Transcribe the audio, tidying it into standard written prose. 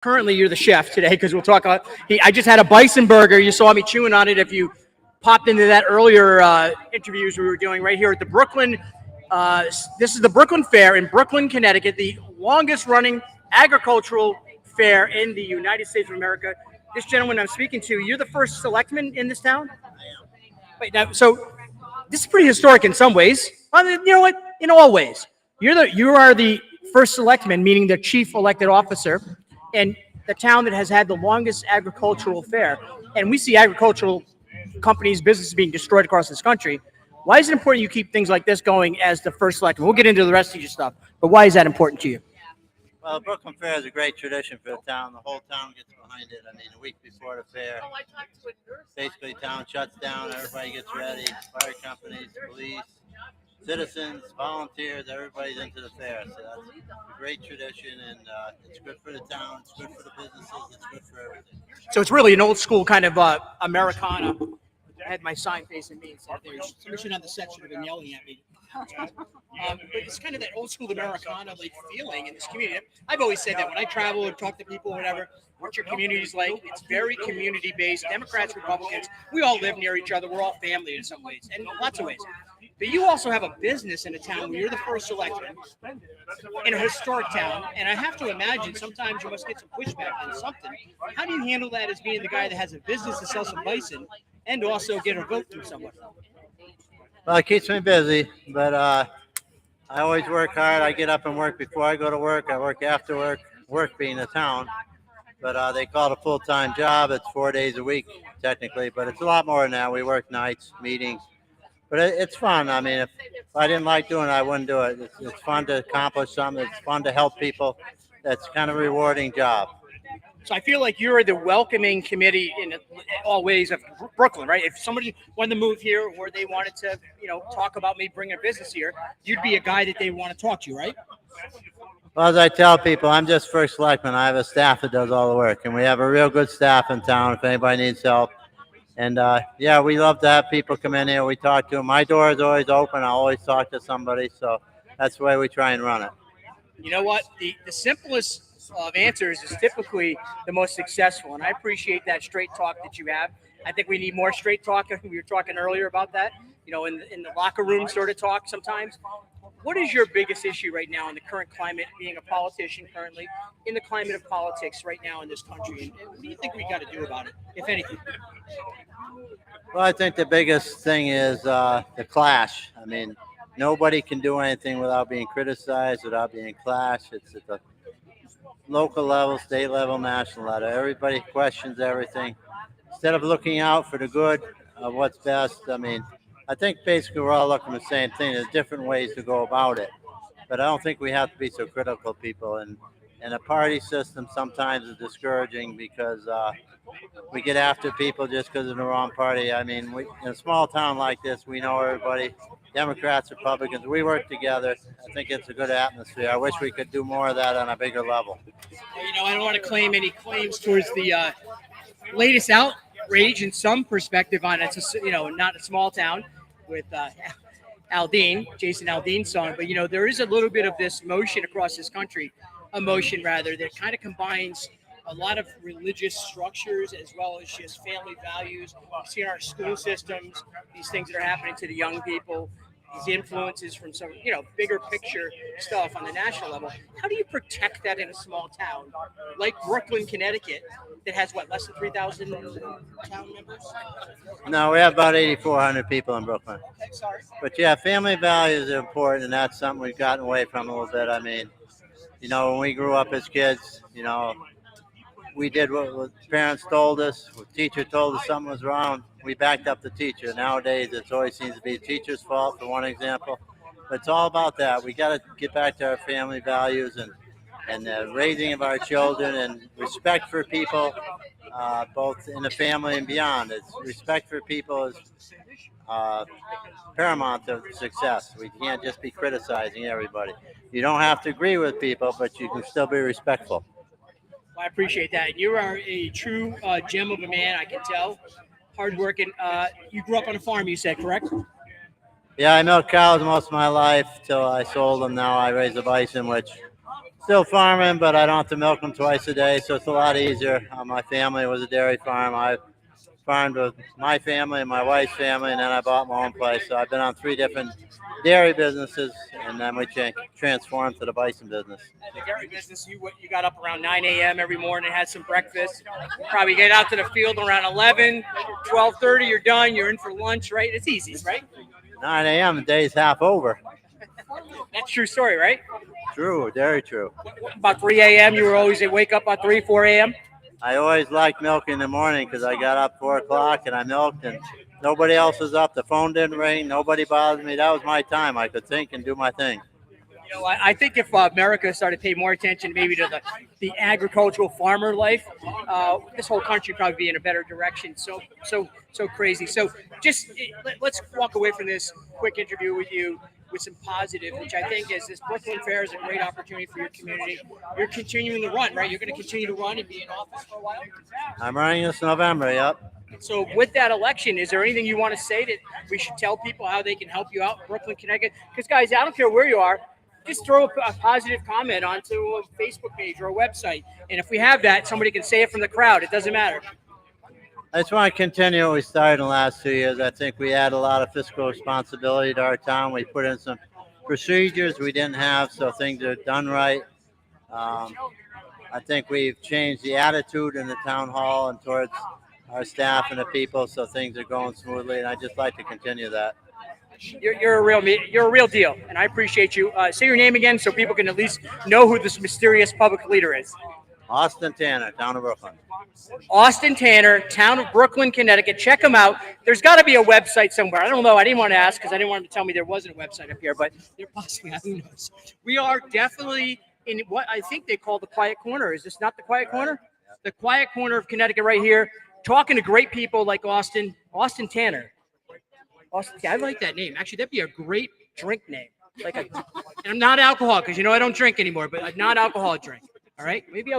Currently, you're the chef today because we'll talk about. I just had a bison burger. You saw me chewing on it. If you popped into that earlier interviews we were doing right here at the Brooklyn. This is the Brooklyn Fair in Brooklyn, Connecticut, the longest running agricultural fair in the United States of America. This gentleman I'm speaking to, you're the first selectman in this town? Wait, now, so this is pretty historic in some ways. You know what? In all ways. You are the first selectman, meaning the chief elected officer, and the town that has had the longest agricultural fair. And we see agricultural companies, businesses being destroyed across this country. Why is it important you keep things like this going as the first selectman? We'll get into the rest of your stuff, but why is that important to you? Well, the Brooklyn Fair is a great tradition for the town. The whole town gets behind it. I mean, a week before the fair, basically town shuts down, everybody gets ready, fire companies, police, citizens, volunteers, everybody's into the fair. So that's a great tradition, and it's good for the town, it's good for the businesses, it's good for everything. So it's really an old school kind of Americana. I had my sign facing me. So somebody should have the set should have been yelling at me. But it's kind of that old school Americana like feeling in this community. I've always said that when I travel and talk to people, whatever, what your community is like. It's very community based. Democrats, Republicans, we all live near each other. We're all family in some ways, and lots of ways. But you also have a business in a town where you're the first selectman in a historic town, and I have to imagine sometimes you must get some pushback on something. How do you handle that as being the guy that has a business to sell some bison and also get a vote from someone? Well, it keeps me busy, but I always work hard. I get up and work before I go to work. I work after work, work being a town. But they call it a full-time job. It's 4 days a week, technically, but it's a lot more than that. We work nights, meetings. But it's fun. I mean, if I didn't like doing it, I wouldn't do it. It's fun to accomplish something. It's fun to help people. That's kind of a rewarding job. So I feel like you're the welcoming committee in all ways of Brooklyn, right? If somebody wanted to move here or they wanted to, talk about me bringing a business here, you'd be a guy that they want to talk to, right? Well, as I tell people, I'm just first selectman. I have a staff that does all the work, and we have a real good staff in town if anybody needs help. And, yeah, we love to have people come in here. We talk to them. My door is always open. I always talk to somebody, so that's the way we try and run it. You know what? The simplest of answers is typically the most successful, and I appreciate that straight talk that you have. I think we need more straight talk. We were talking earlier about that, in the locker room sort of talk sometimes. What is your biggest issue right now in the current climate, being a politician currently, in the climate of politics right now in this country? And what do you think we got to do about it, if anything? Well, I think the biggest thing is the clash. I mean, nobody can do anything without being criticized, without being clashed. It's at the local level, state level, national level. Everybody questions everything. Instead of looking out for the good of what's best, I mean, I think basically we're all looking at the same thing. There's different ways to go about it. But I don't think we have to be so critical of people. And a party system sometimes is discouraging because we get after people just because of the wrong party. I mean, in a small town like this, we know everybody. Democrats, Republicans, we work together. I think it's a good atmosphere. I wish we could do more of that on a bigger level. I don't want to claim any claims towards the latest outrage in some perspective on it's not a small town with Jason Aldean's song, but there is a little bit of this motion across this country, that kind of combines a lot of religious structures as well as just family values. You see in our school systems, these things that are happening to the young people, these influences from some, bigger picture stuff on the national level. How do you protect that in a small town like Brooklyn, Connecticut, that has less than 3,000 town members? No, we have about 8,400 people in Brooklyn. Okay, sorry. But yeah, family values are important, and that's something we've gotten away from a little bit. I mean, when we grew up as kids, we did what parents told us. What teacher told us something was wrong, we backed up the teacher. Nowadays, it always seems to be the teacher's fault, for one example. But it's all about that. We got to get back to our family values and the raising of our children and respect for people, both in the family and beyond. Respect for people is paramount to success. We can't just be criticizing everybody. You don't have to agree with people, but you can still be respectful. I appreciate that. You are a true gem of a man, I can tell. Hardworking. You grew up on a farm, you said, correct? Yeah, I milked cows most of my life till I sold them. Now I raise a bison, which Still farming, but I don't have to milk them twice a day, so it's a lot easier. My family was a dairy farm. I farmed with my family and my wife's family, and then I bought my own place. So I've been on 3 different dairy businesses, and then we transformed to the bison business. The dairy business, you got up around 9 a.m. every morning, had some breakfast. Probably get out to the field around 11, 12:30. You're done. You're in for lunch, right? It's easy, right? 9 a.m. The day's half over. That's a true story, right? True, very true. About 3 a.m. You were always wake up at 3, 4 a.m. I always liked milking in the morning because I got up 4 o'clock and I milked, and nobody else was up. The phone didn't ring. Nobody bothered me. That was my time. I could think and do my thing. You know, I think if America started to pay more attention maybe to the agricultural farmer life, this whole country would probably be in a better direction. So crazy. So just let's walk away from this quick interview with you with some positive, which I think is this Brooklyn Fair is a great opportunity for your community. You're continuing to run, right? You're going to continue to run and be in office for a while? I'm running this November, yep. So with that election, is there anything you want to say that we should tell people how they can help you out in Brooklyn, Connecticut? Because, guys, I don't care where you are. Just throw a positive comment onto a Facebook page or a website. And if we have that, somebody can say it from the crowd. It doesn't matter. I just want to continue what we started in the last 2 years. I think we had a lot of fiscal responsibility to our town. We put in some procedures we didn't have, so things are done right. I think we've changed the attitude in the town hall and towards our staff and the people, so things are going smoothly, and I'd just like to continue that. You're a real deal, and I appreciate you. Say your name again so people can at least know who this mysterious public leader is. Austin Tanner, town of Brooklyn. Austin Tanner, town of Brooklyn, Connecticut. Check him out. There's got to be a website somewhere. I don't know. I didn't want to ask because I didn't want him to tell me there wasn't a website up here, but there possibly, who knows. We are definitely in what I think they call the quiet corner. Is this not the quiet corner? The quiet corner of Connecticut right here, talking to great people like Austin Tanner. I like that name. Actually, that'd be a great drink name. And I'm not alcohol because, I don't drink anymore, but a non-alcoholic drink. All right? Maybe I'll do